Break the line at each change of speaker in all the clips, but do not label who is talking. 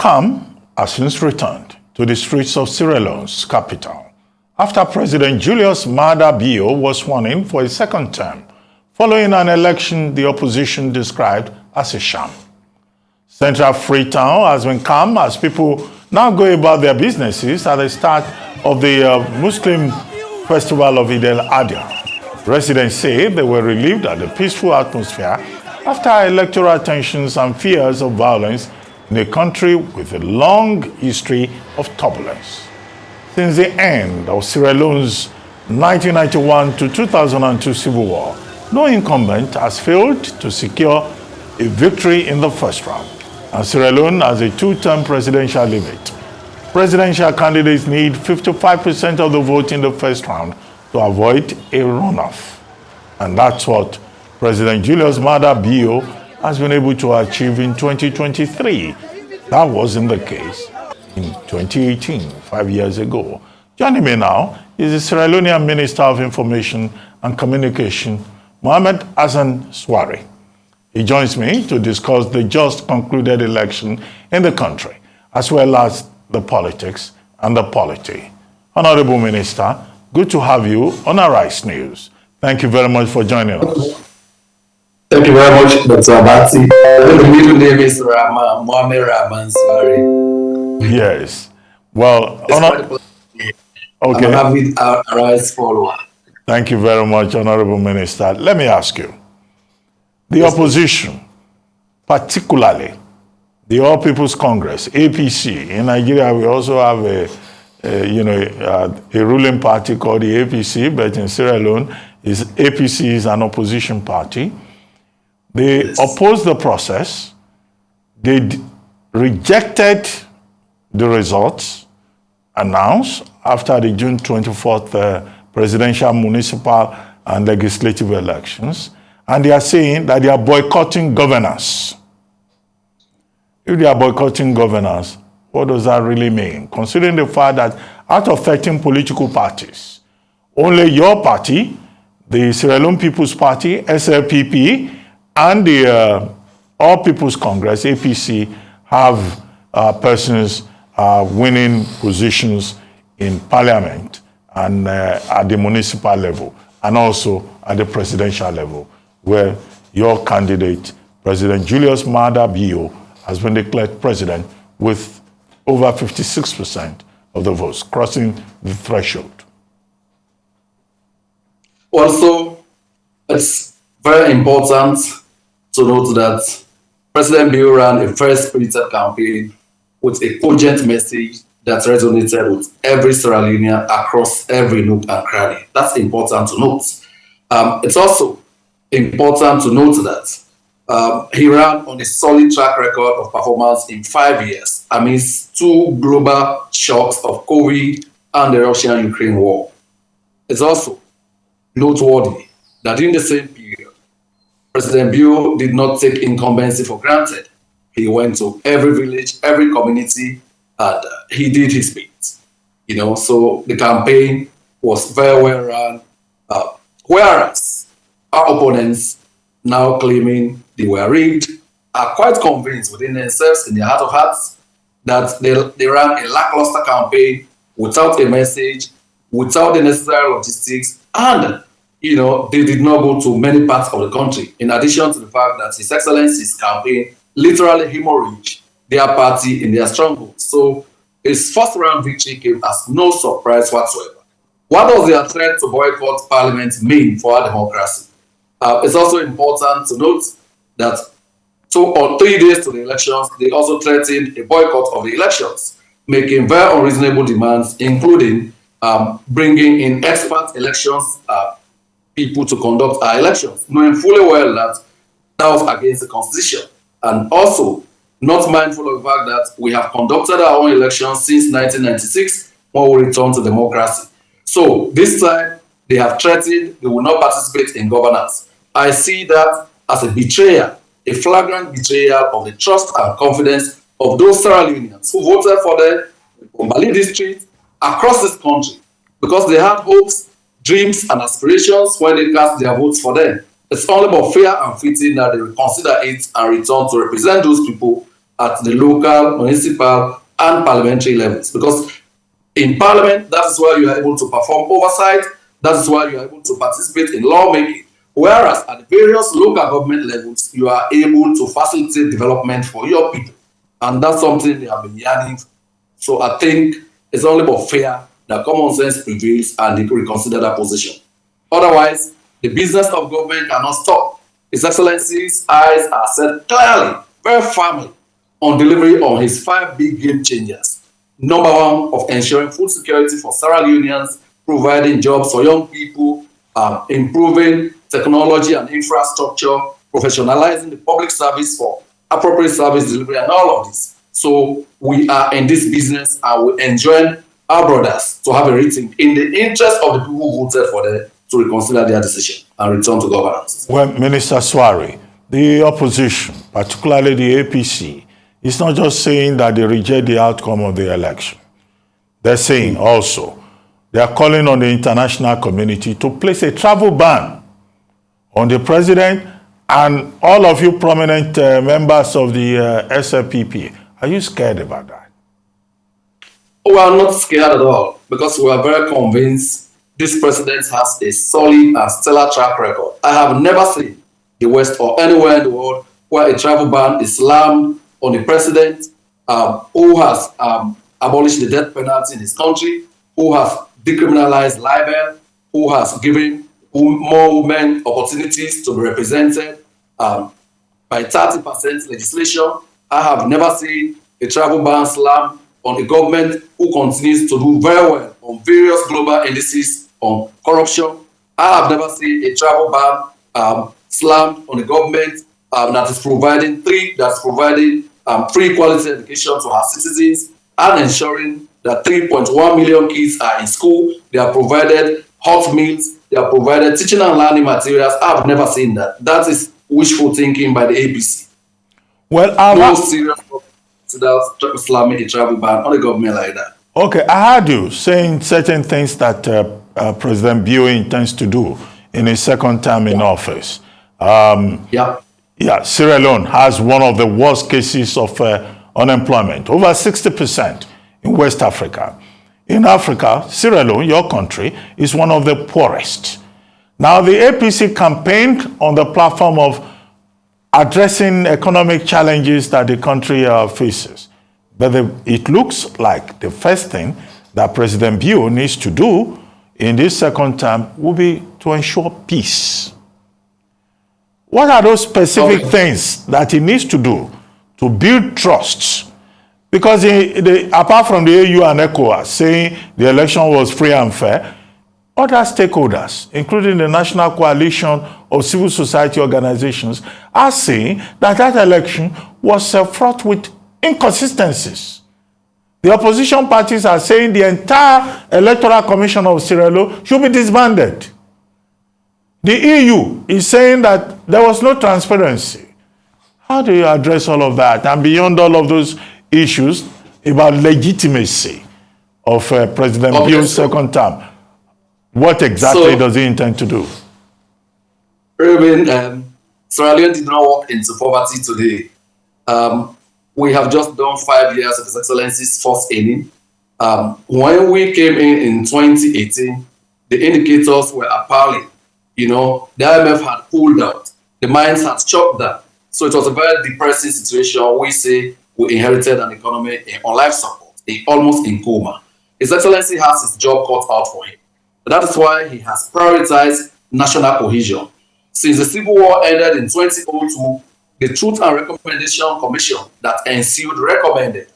Calm has since returned to the streets of Sierra Leone's capital after President Julius Maada Bio was sworn in for a second term following an election the opposition described as a sham. Central Freetown has been calm as people now go about their businesses at the start of the Muslim festival of Eid al-Adha. Residents say they were relieved at the peaceful atmosphere after electoral tensions and fears of violence in a country with a long history of turbulence. Since the end of Sierra Leone's 1991 to 2002 civil war, no incumbent has failed to secure a victory in the first round, and Sierra Leone has a two-term presidential limit. Presidential candidates need 55% of the vote in the first round to avoid a runoff. And that's what President Julius Maada Bio has been able to achieve in 2023. That wasn't the case in 2018, 5 years ago. Joining me now is the Sierra Leonean Minister of Information and Communication, Mohamed Hassan Swaray. He joins me to discuss the just concluded election in the country, as well as the politics and the polity. Honorable Minister, good to have you on Arise News. Thank you very much for joining us.
Thank you very much, Dr. Abati. The middle name is Mohamed Hassan Swaray.
Yes. Well,
okay. I'm an avid Arise follower.
Thank you very much, Honorable Minister. Let me ask you, the opposition, particularly the All People's Congress, APC, in Nigeria we also have a ruling party called the APC, but in Sierra Leone, APC is an opposition party. They opposed the process. They rejected the results announced after the June 24th presidential, municipal, and legislative elections. And they are saying that they are boycotting governance. If they are boycotting governance, what does that really mean? Considering the fact that out of 13 political parties, only your party, the Sierra Leone People's Party, SLPP, and the All People's Congress, APC, have persons winning positions in Parliament and at the municipal level, and also at the presidential level, where your candidate, President Julius Maada Bio, has been declared president with over 56% of the votes, crossing the threshold.
Also, it's very important to note that President Bio ran a very spirited campaign with a cogent message that resonated with every Sierra Leonean across every nook and cranny. That's important to note. It's also important to note that he ran on a solid track record of performance in 5 years amidst two global shocks of COVID and the Russian-Ukraine war. It's also noteworthy that in the same period, President Bio did not take incumbency for granted. He went to every village, every community, and he did his bit. So the campaign was very well run, whereas our opponents, now claiming they were rigged, are quite convinced within themselves, in their heart of hearts, that they ran a lackluster campaign without a message, without the necessary logistics, and they did not go to many parts of the country, in addition to the fact that His Excellency's campaign literally hemorrhaged their party in their stronghold. So his first round victory came as no surprise whatsoever. What does their threat to boycott Parliament mean for our democracy? It's also important to note that 2 or 3 days to the elections, they also threatened a boycott of the elections, making very unreasonable demands, including bringing in expert elections people to conduct our elections, knowing fully well that that was against the Constitution, and also not mindful of the fact that we have conducted our own elections since 1996 when we returned to democracy. So this time, they have threatened they will not participate in governance. I see that as a betrayal, a flagrant betrayal of the trust and confidence of those Sierra Leoneans who voted for the Kumbali district across this country, because they had hopes, dreams, and aspirations when they cast their votes for them. It's only but fair and fitting that they reconsider it and return to represent those people at the local, municipal, and parliamentary levels. Because in parliament, that is where you are able to perform oversight, that is where you are able to participate in lawmaking. Whereas at the various local government levels, you are able to facilitate development for your people. And that's something they have been yearning. So I think it's only but fair that common sense prevails and they reconsider that position. Otherwise, the business of government cannot stop. His Excellency's eyes are set clearly, very firmly, on delivery on his 5 big game changers. Number 1, of ensuring food security for Sierra Leoneans, providing jobs for young people, improving technology and infrastructure, professionalizing the public service for appropriate service delivery, and all of this. So we are in this business and we enjoin our brothers to have a rating in the interest of the people who voted for them to reconsider their decision and return to governance.
Well, Minister Swaray, the opposition, particularly the APC, is not just saying that they reject the outcome of the election. They're saying also, they are calling on the international community to place a travel ban on the president and all of you prominent members of the SLPP. Are you scared about that?
We are not scared at all because we are very convinced this president has a solid and stellar track record. I have never seen the West or anywhere in the world where a travel ban is slammed on the president who has abolished the death penalty in his country, who has decriminalized libel, who has given more women opportunities to be represented by 30% legislation. I have never seen a travel ban slam on a government who continues to do very well on various global indices on corruption. I have never seen a travel ban slammed on a government that is providing free quality education to our citizens and ensuring that 3.1 million kids are in school. They are provided hot meals. They are provided teaching and learning materials. I have never seen that. That is wishful thinking by the APC.
Well,
no serious without slamming a travel ban on a government like that.
Okay, I heard you saying certain things that President Bio intends to do in his second term in office. Sierra Leone has one of the worst cases of unemployment, over 60% in West Africa. In Africa, Sierra Leone, your country, is one of the poorest. Now, the APC campaigned on the platform of addressing economic challenges that the country faces. But it looks like the first thing that President Bio needs to do in this second term will be to ensure peace. What are those specific things that he needs to do to build trust? Because apart from the AU and ECOWAS saying the election was free and fair, other stakeholders, including the National Coalition of Civil Society Organizations, are saying that that election was fraught with inconsistencies. The opposition parties are saying the entire Electoral Commission of Sierra Leone should be disbanded. The EU is saying that there was no transparency. How do you address all of that? And beyond all of those issues about legitimacy of President Bio's second term, what exactly does he intend to do?
Sierra Leone did not walk into poverty today. We have just done 5 years of His Excellency's first inning. When we came in 2018, the indicators were appalling. You know, the IMF had pulled out, the mines had chopped down. So it was a very depressing situation. We say we inherited an economy on life support, almost in coma. His Excellency has his job cut out for him. That is why he has prioritized national cohesion. Since the Civil War ended in 2002, the Truth and Recommendation Commission that ensued recommended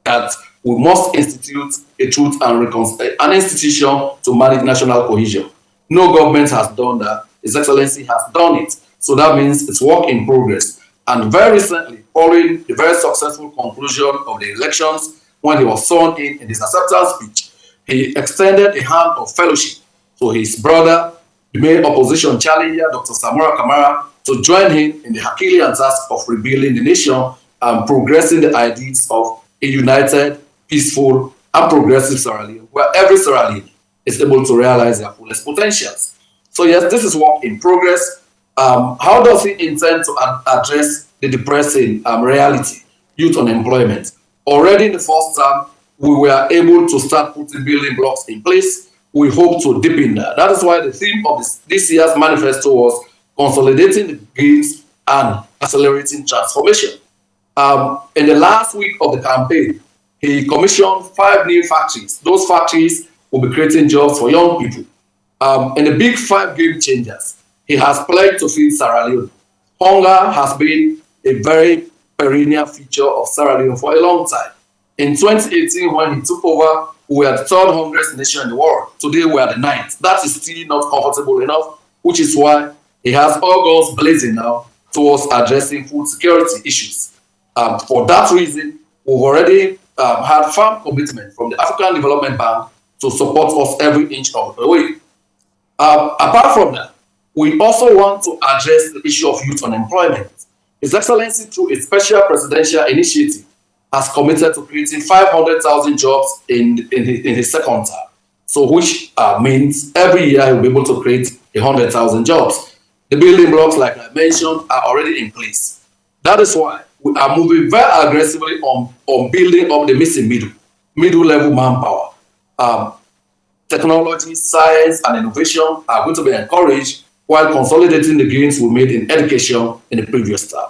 that we must institute a truth and an institution to manage national cohesion. No government has done that. His Excellency has done it. So that means it's work in progress. And very recently, following the very successful conclusion of the elections, when he was sworn in his acceptance speech, he extended a hand of fellowship to his brother, the main opposition challenger, Dr. Samora Kamara, to join him in the Herculean task of rebuilding the nation and progressing the ideas of a united, peaceful, and progressive Sierra Leone, where every Sierra Leone is able to realize their fullest potentials. So yes, this is work in progress. How does he intend to address the depressing reality? youth unemployment. Already in the first term, we were able to start putting building blocks in place. We hope to deepen that. That is why the theme of this year's manifesto was consolidating the gains and accelerating transformation. In the last week of the campaign, he commissioned 5 new factories. Those factories will be creating jobs for young people. In the big 5 game changers, he has pledged to feed Sierra Leone. Hunger has been a very perennial feature of Sierra Leone for a long time. In 2018, when he took over, we were the 3rd hungriest nation in the world. Today, we are the 9th. That is still not comfortable enough, which is why he has all guns blazing now towards addressing food security issues. For that reason, we've already had firm commitment from the African Development Bank to support us every inch of the way. Apart from that, we also want to address the issue of youth unemployment. His Excellency, through a special presidential initiative, has committed to creating 500,000 jobs in his second term. So which means every year he'll be able to create 100,000 jobs. The building blocks, like I mentioned, are already in place. That is why we are moving very aggressively on building up the missing middle level manpower. Technology, science, and innovation are going to be encouraged while consolidating the gains we made in education in the previous term.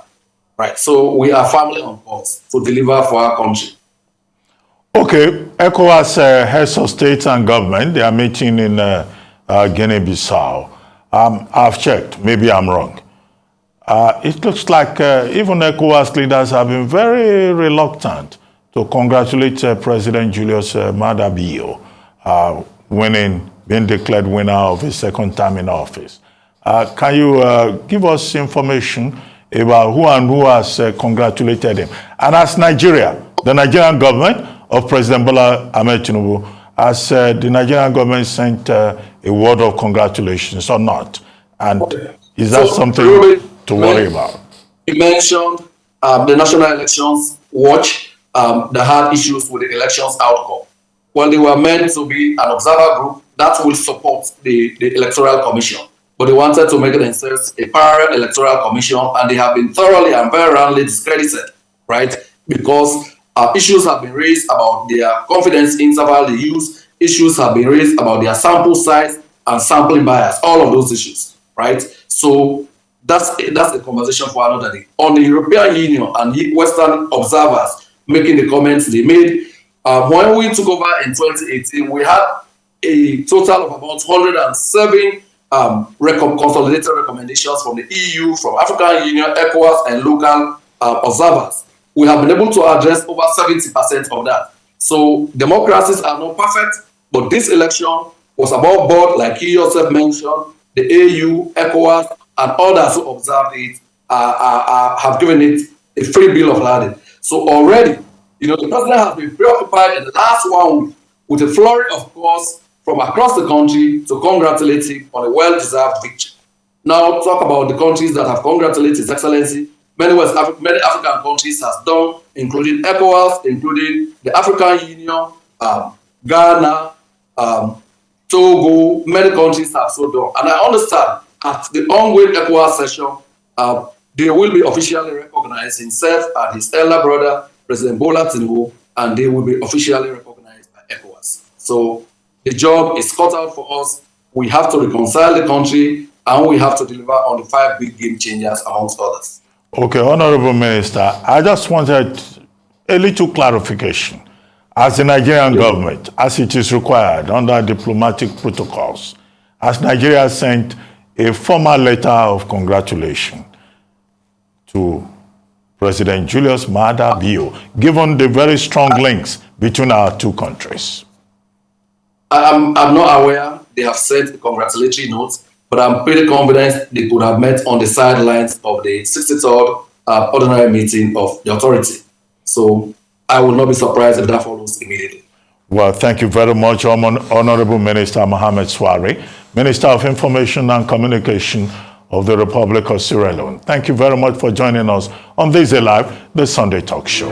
Right, so we are firmly on course to deliver for our country.
Okay, ECOWAS heads of state and government, they are meeting in Guinea-Bissau. I've checked, maybe I'm wrong. It looks like even ECOWAS leaders have been very reluctant to congratulate President Julius Maada Bio, being declared winner of his second term in office. Can you give us information about who and who has congratulated him? And as Nigeria, the Nigerian government of President Bola Ahmed Tinubu, has the Nigerian government sent a word of congratulations or not? And is that something to worry about?
You mentioned the National Elections Watch that had issues with the elections outcome. Well, they were meant to be an observer group that will support the Electoral Commission. But they wanted to make themselves a parallel electoral commission, and they have been thoroughly and very roundly discredited, right? Because issues have been raised about their confidence interval they use, issues have been raised about their sample size and sampling bias, all of those issues, right? So that's a conversation for another day. On the European Union and Western observers making the comments they made, when we took over in 2018, we had a total of about 107 consolidated recommendations from the EU, from African Union, ECOWAS, and local observers. We have been able to address over 70% of that. So democracies are not perfect, but this election was above board, like you yourself mentioned. The AU, ECOWAS, and others who observed it have given it a free bill of lading. So already, the president has been preoccupied in the last 1 week with a flurry of calls from across the country to congratulate him on a well-deserved victory. Now, talk about the countries that have congratulated His Excellency. Many African countries have done, including ECOWAS, including the African Union, Ghana, Togo. Many countries have so done. And I understand at the ongoing ECOWAS session, they will be officially recognized himself and his elder brother, President Bola Tinubu, and they will be officially recognized by ECOWAS. So the job is cut out for us. We have to reconcile the country, and we have to deliver on the 5 big game changers, amongst others.
Okay, Honorable Minister, I just wanted a little clarification. As the Nigerian government, as it is required under diplomatic protocols, has Nigeria sent a formal letter of congratulation to President Julius Maada Bio, given the very strong links between our two countries?
I'm not aware they have sent a congratulatory note, but I'm pretty confident they could have met on the sidelines of the 63rd ordinary meeting of the authority. So I will not be surprised if that follows immediately.
Well, thank you very much, Honorable Minister Mohammed Swaray, Minister of Information and Communication of the Republic of Sierra Leone. Thank you very much for joining us on This Day Live, the Sunday Talk Show.